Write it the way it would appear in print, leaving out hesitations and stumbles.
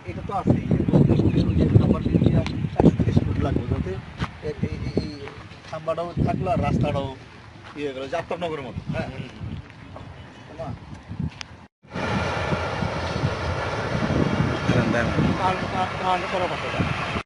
এটা তো আছেই নাম্বার 130 ফুট লাগবে যাতে এই খাম্বাটাও থাকলো আর রাস্তাটাও ইয়ে গেল যাত্রানগরের মতো। হ্যাঁ করা